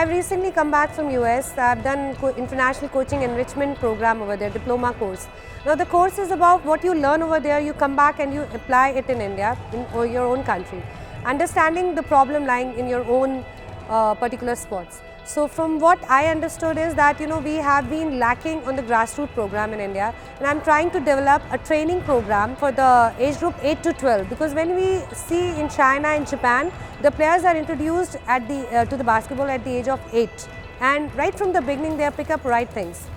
I've recently come back from US. I've done international coaching enrichment program over there, diploma course. Now the course is about what you learn over there, you come back and you apply it in India, or your own country. Understanding the problem lying in your own particular sports. So from what I understood is that we have been lacking on the grassroots program in India, and I'm trying to develop a training program for the age group 8 to 12, because when we see in China and Japan, the players are introduced at to the basketball at the age of 8, and right from the beginning they pick up right things.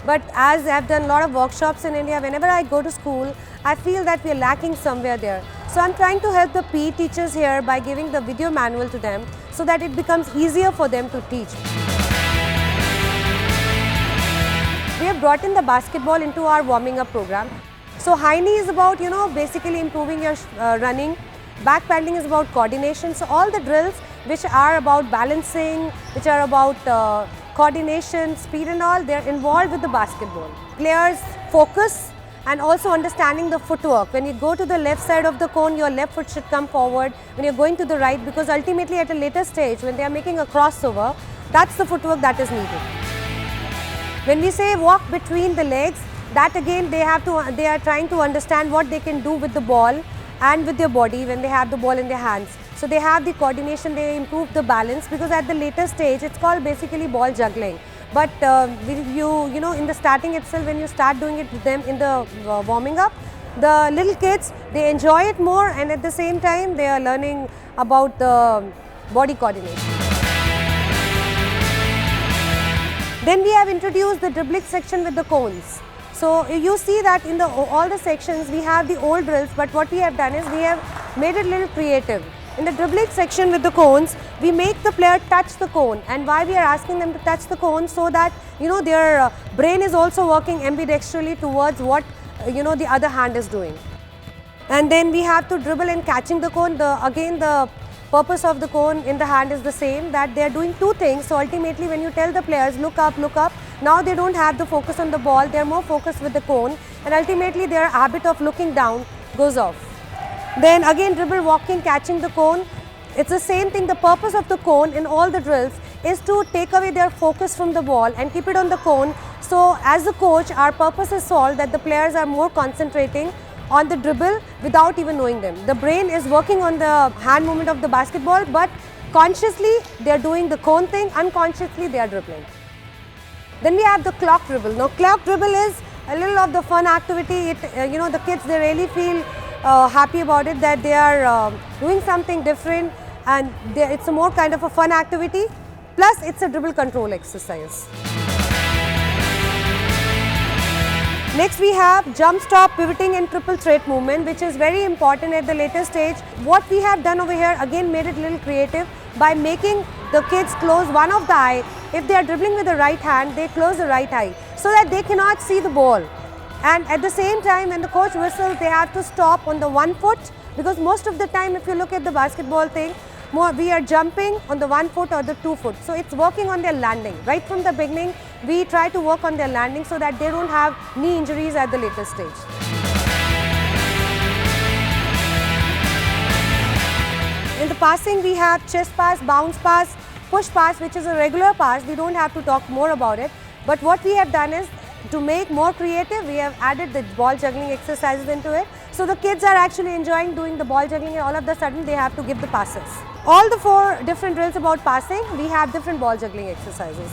But as I've done a lot of workshops in India, whenever I go to school, I feel that we are lacking somewhere there. So I'm trying to help the PE teachers here by giving the video manual to them so that it becomes easier for them to teach. We have brought in the basketball into our warming up program. So high knee is about, basically improving your running. Back paddling is about coordination. So all the drills which are about balancing, which are about coordination, speed and all, they are involved with the basketball. Players focus and also understanding the footwork. When you go to the left side of the cone, your left foot should come forward. When you're going to the right, because ultimately at a later stage, when they are making a crossover, that's the footwork that is needed. When we say walk between the legs, that again they are trying to understand what they can do with the ball and with their body when they have the ball in their hands. So they have the coordination, they improve the balance, because at the later stage, it's called basically ball juggling. But in the starting itself, when you start doing it with them in the warming up, the little kids, they enjoy it more, and at the same time, they are learning about the body coordination. Then we have introduced the dribbling section with the cones. So you see that in all the sections, we have the old drills, but what we have done is we have made it a little creative. In the dribbling section with the cones, we make the player touch the cone, and why we are asking them to touch the cone, so that their brain is also working ambidextrally towards what the other hand is doing. And then we have to dribble and catching the cone. Again the purpose of the cone in the hand is the same, that they are doing two things. So ultimately when you tell the players look up, now they don't have the focus on the ball, they are more focused with the cone, and ultimately their habit of looking down goes off. Then again dribble, walking, catching the cone. It's the same thing. The purpose of the cone in all the drills is to take away their focus from the ball and keep it on the cone. So as a coach, our purpose is solved, that the players are more concentrating on the dribble without even knowing them. The brain is working on the hand movement of the basketball, but consciously they are doing the cone thing, unconsciously they are dribbling. Then we have the clock dribble. Now clock dribble is a little of the fun activity. The kids, they really feel happy about it, that they are doing something different, and it's a more kind of a fun activity, plus it's a dribble control exercise. Next we have jump, stop, pivoting and triple threat movement, which is very important at the later stage. What we have done over here, again made it a little creative by making the kids close one of the eye. If they are dribbling with the right hand, they close the right eye so that they cannot see the ball. And at the same time, when the coach whistles, they have to stop on the 1 foot, because most of the time if you look at the basketball thing, we are jumping on the 1 foot or the 2 foot. So it's working on their landing. Right from the beginning, we try to work on their landing so that they don't have knee injuries at the later stage. In the passing, we have chest pass, bounce pass, push pass, which is a regular pass. We don't have to talk more about it. But what we have done is, to make more creative, we have added the ball juggling exercises into it. So the kids are actually enjoying doing the ball juggling, and all of a sudden they have to give the passes. All the 4 different drills about passing, we have different ball juggling exercises.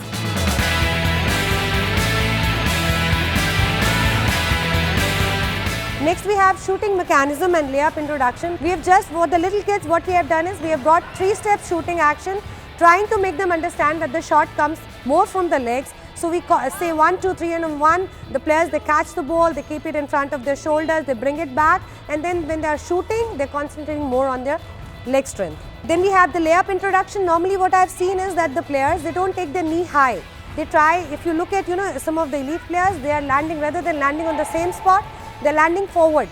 Next we have shooting mechanism and layup introduction. We have just, for the little kids, what we have done is we have brought 3-step shooting action, trying to make them understand that the shot comes more from the legs. So we say 1, 2, 3 and 1, the players, they catch the ball, they keep it in front of their shoulders, they bring it back, and then when they are shooting, they are concentrating more on their leg strength. Then we have the layup introduction. Normally what I have seen is that the players, they don't take their knee high. They try, if you look at some of the elite players, they are landing, rather than landing on the same spot, they are landing forward,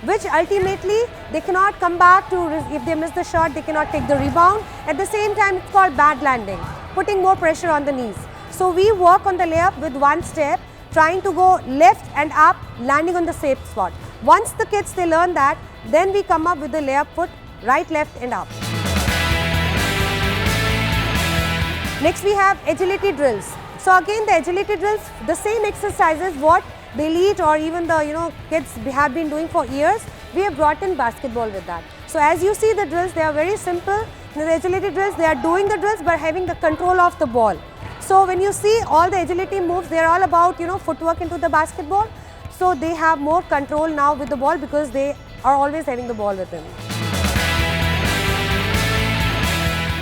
which ultimately they cannot come back to, if they miss the shot, they cannot take the rebound. At the same time, it's called bad landing, putting more pressure on the knees. So we work on the layup with 1 step, trying to go left and up, landing on the safe spot. Once the kids, they learn that, then we come up with the layup foot, right, left and up. Next we have agility drills. So again the agility drills, the same exercises what the elite or even the kids have been doing for years, we have brought in basketball with that. So as you see the drills, they are very simple. In the agility drills, they are doing the drills but having the control of the ball. So when you see all the agility moves, they are all about footwork into the basketball. So they have more control now with the ball because they are always having the ball with them.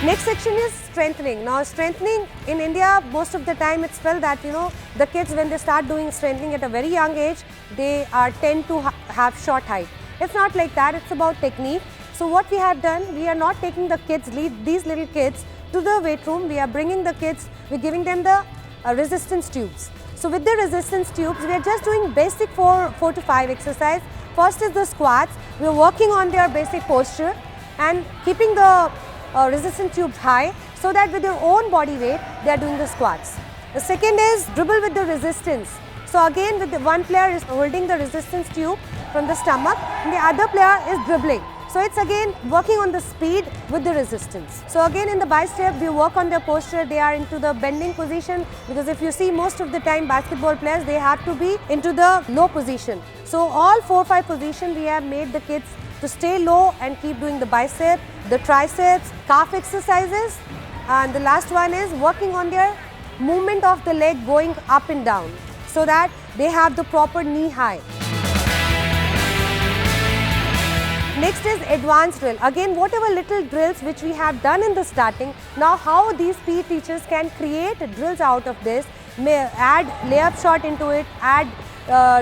Next section is strengthening. Now strengthening in India, most of the time it's felt that the kids when they start doing strengthening at a very young age, they tend to have short height. It's not like that, it's about technique. So what we have done, we are not taking the kids, these little kids to the weight room, we are bringing the kids, we're giving them the resistance tubes. So with the resistance tubes, we are just doing basic 4 to 5 exercise. First is the squats, we are working on their basic posture and keeping the resistance tubes high so that with their own body weight, they are doing the squats. The second is dribble with the resistance. So again with the one player is holding the resistance tube from the stomach and the other player is dribbling. So it's again working on the speed with the resistance. So again in the bicep we work on their posture, they are into the bending position because if you see most of the time basketball players, they have to be into the low position. So all 4-5 positions we have made the kids to stay low and keep doing the bicep, the triceps, calf exercises, and the last one is working on their movement of the leg going up and down so that they have the proper knee high. Next is advanced drill. Again, whatever little drills which we have done in the starting, now how these PE teachers can create drills out of this, may add layup shot into it, add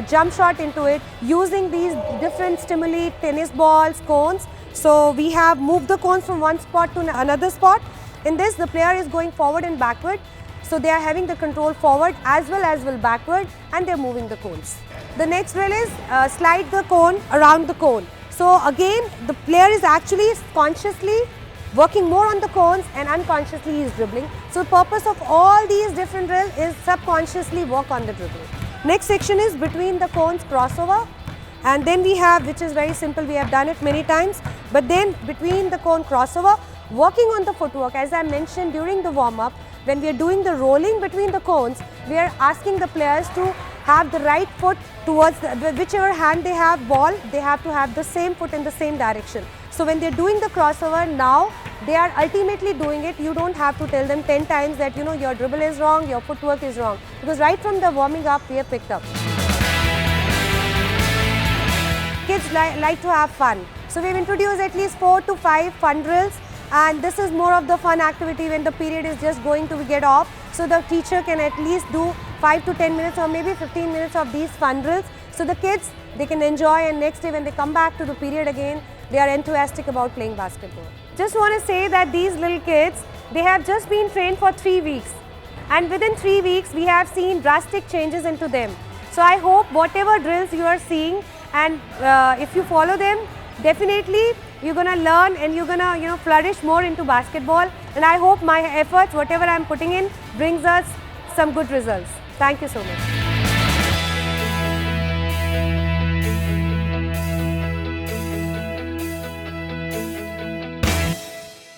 jump shot into it, using these different stimuli, tennis balls, cones. So we have moved the cones from one spot to another spot. In this, the player is going forward and backward. So they are having the control forward as well backward and they are moving the cones. The next drill is slide the cone around the cone. So again, the player is actually consciously working more on the cones and unconsciously he is dribbling. So the purpose of all these different drills is subconsciously work on the dribbling. Next section is between the cones crossover, and then we have, which is very simple, we have done it many times, but then between the cone crossover, working on the footwork. As I mentioned during the warm-up, when we are doing the rolling between the cones, we are asking the players to have the right foot towards whichever hand they have ball, they have to have the same foot in the same direction. So when they are doing the crossover now, they are ultimately doing it. You don't have to tell them 10 times that your dribble is wrong, your footwork is wrong, because right from the warming up we have picked up. Kids like to have fun. So we've introduced at least 4 to 5 fun drills, and this is more of the fun activity when the period is just going to get off. So the teacher can at least do 5 to 10 minutes or maybe 15 minutes of these fun drills. So the kids, they can enjoy, and next day when they come back to the period again, they are enthusiastic about playing basketball. Just want to say that these little kids, they have just been trained for 3 weeks. And within 3 weeks, we have seen drastic changes into them. So I hope whatever drills you are seeing, and if you follow them, definitely you're going to learn and you're going to flourish more into basketball. And I hope my efforts, whatever I'm putting in, brings us some good results. Thank you so much.